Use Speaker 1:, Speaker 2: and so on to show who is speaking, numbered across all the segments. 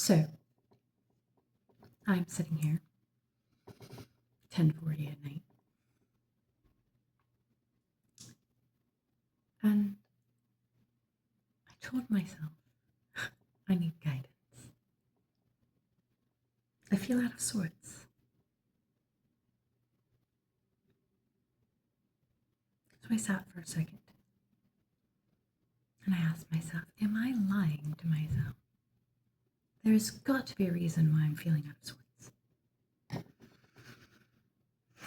Speaker 1: So, I'm sitting here, 10:40 at night, and I told myself I need guidance. I feel out of sorts. So I sat for a second, and I asked myself, am I lying to myself? There's got to be a reason why I'm feeling out of sorts. I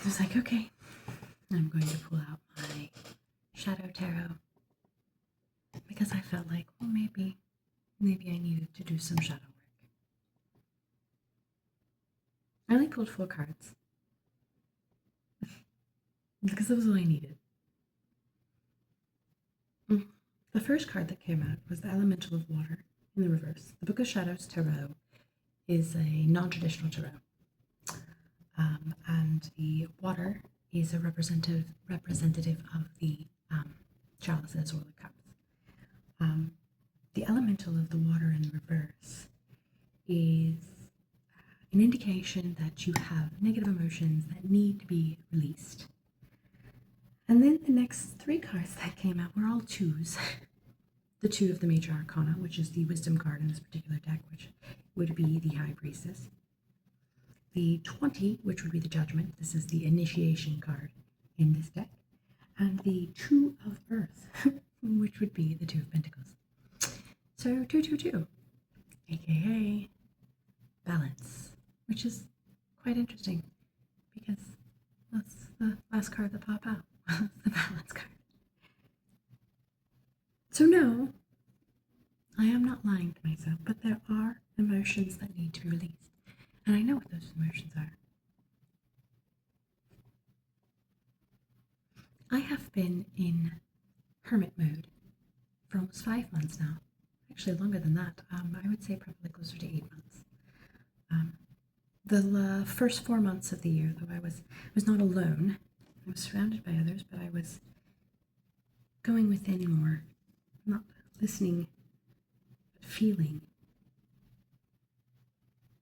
Speaker 1: was like, okay, I'm going to pull out my Shadow Tarot because I felt like, well, maybe I needed to do some shadow work. I only pulled 4 cards because that was all I needed. The first card that came out was the Elemental of Water in the reverse. The Book of Shadows Tarot is a non-traditional tarot. And the water is a representative of the chalices or the cups. The elemental of the water in reverse is an indication that you have negative emotions that need to be released. And then the next 3 cards that came out were all 2s. The 2 of the Major Arcana, which is the Wisdom card in this particular deck, which would be the High Priestess. The 20, which would be the Judgment. This is the Initiation card in this deck. And the 2 of Earth, which would be the 2 of Pentacles. So 222, aka balance, which is quite interesting because that's the last card that popped out, the balance card. So no, I am not lying to myself, but there are emotions that need to be released. And I know what those emotions are. I have been in hermit mode for almost 5 months now. Actually, longer than that. I would say probably closer to 8 months. The first 4 months of the year, though, I was not alone. I was surrounded by others, but I was going within more, not listening, but feeling.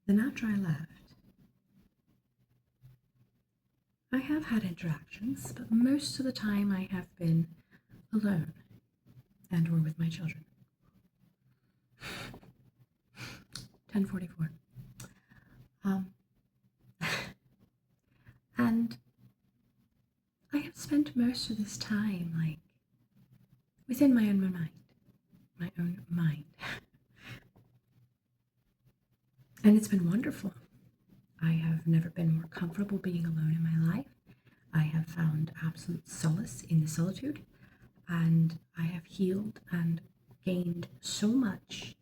Speaker 1: Then after I left, I have had interactions, but most of the time I have been alone and or with my children. 10:44. And I have spent most of this time like within my own mind. And it's been wonderful. I have never been more comfortable being alone in my life. I have found absolute solace in the solitude, and I have healed and gained so much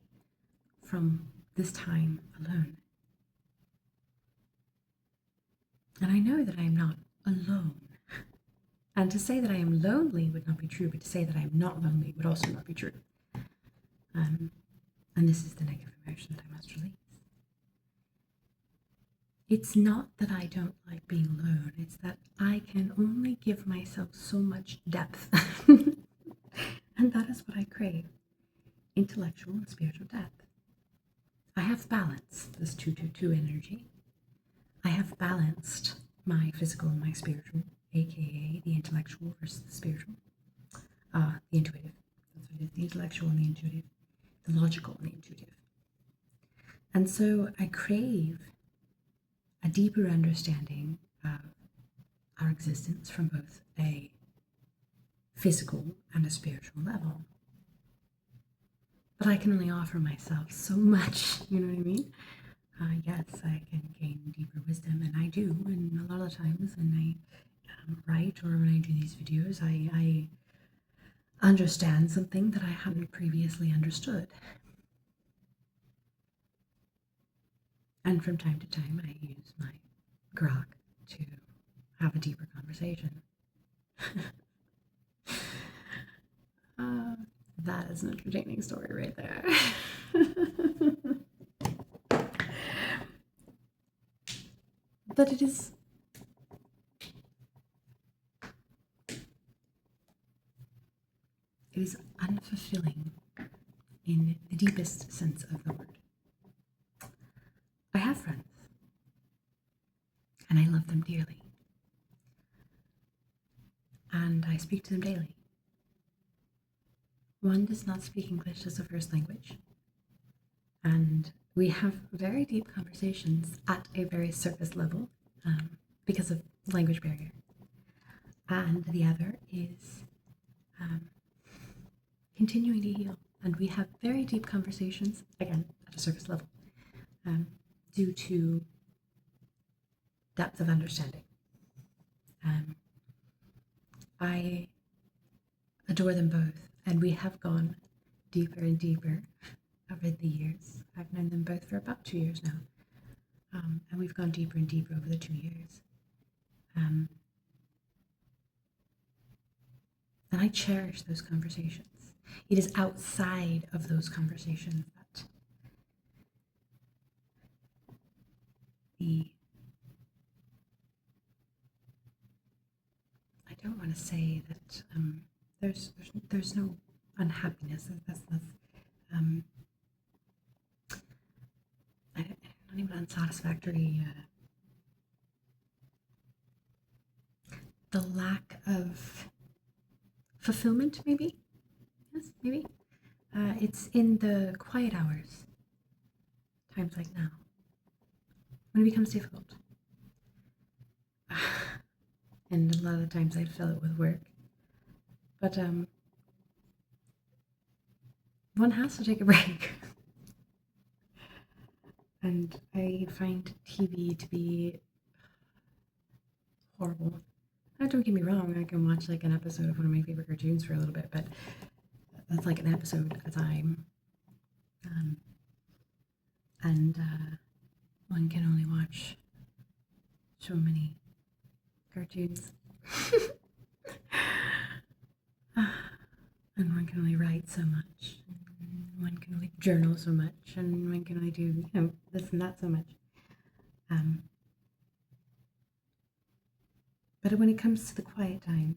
Speaker 1: from this time alone. And I know that I am not alone. And to say that I am lonely would not be true, but to say that I am not lonely would also not be true. And this is the negative emotion that I must release. It's not that I don't like being alone, it's that I can only give myself so much depth. And that is what I crave, intellectual and spiritual depth. I have balanced this 222 energy. I have balanced my physical and my spiritual, aka the intellectual versus the spiritual, the intuitive. That's what it is, the intellectual and the intuitive, the logical and the intuitive. And so I crave a deeper understanding of our existence from both a physical and a spiritual level. But I can only offer myself so much, you know what I mean? Yes, I can gain deeper wisdom, and I do, and a lot of times when I write or when I do these videos, I understand something that I hadn't previously understood. And from time to time, I use my grok to have a deeper conversation. That is an entertaining story right there. But it is unfulfilling in the deepest sense of the word. and I love them dearly. And I speak to them daily. One does not speak English as a first language, and we have very deep conversations at a very surface level because of language barrier. And the other is continuing to heal, and we have very deep conversations, again, at a surface level, due to depth of understanding. I adore them both, and we have gone deeper and deeper over the years. I've known them both for about 2 years now, and we've gone deeper and deeper over the 2 years. And I cherish those conversations. It is outside of those conversations that I don't want to say that there's no unhappiness. That's not even unsatisfactory. The lack of fulfillment, maybe. Yes, maybe. It's in the quiet hours, times like now, when it becomes difficult. And a lot of the times I fill it with work. But one has to take a break. And I find TV to be horrible. Don't get me wrong, I can watch like an episode of one of my favorite cartoons for a little bit, but that's like an episode at a time. And one can only watch so many cartoons. And one can only write so much. And one can only journal so much. And one can only do, this and that so much. But when it comes to the quiet times,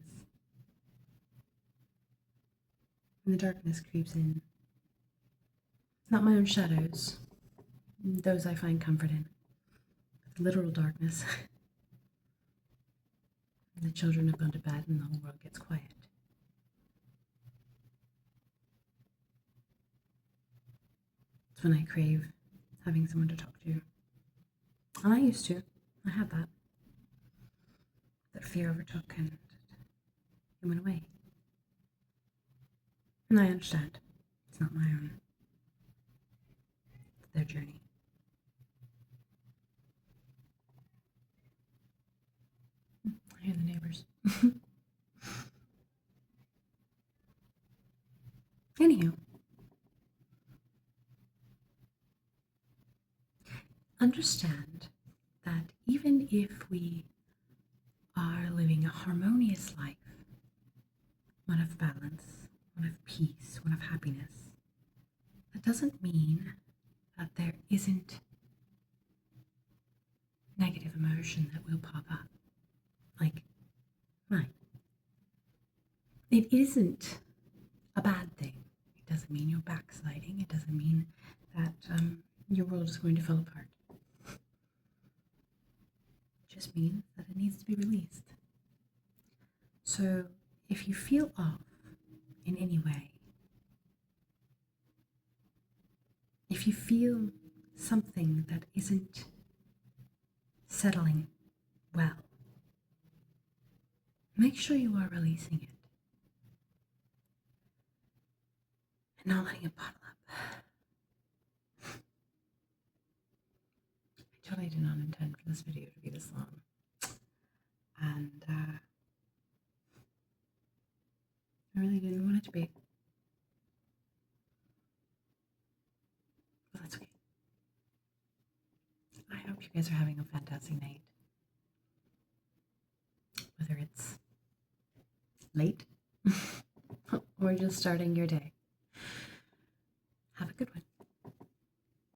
Speaker 1: when the darkness creeps in, not my own shadows, those I find comfort in, but the literal darkness, the children have gone to bed and the whole world gets quiet. It's when I crave having someone to talk to. And I used to. I had that. That fear overtook and it went away. And I understand. It's not my own. It's their journey. I hear the neighbors. Anyhow. Understand that even if we are living a harmonious life, one of balance, one of peace, one of happiness, that doesn't mean that there isn't negative emotion that will pop up. Like mine. It isn't a bad thing. It doesn't mean you're backsliding. It doesn't mean that your world is going to fall apart. It just means that it needs to be released. So if you feel off in any way, if you feel something that isn't settling well, make sure you are releasing it and not letting it bottle up. I totally did not intend for this video to be this long. And I really didn't want it to be. But that's okay. I hope you guys are having a fantastic night. Whether it's late or just starting your day. Have a good one.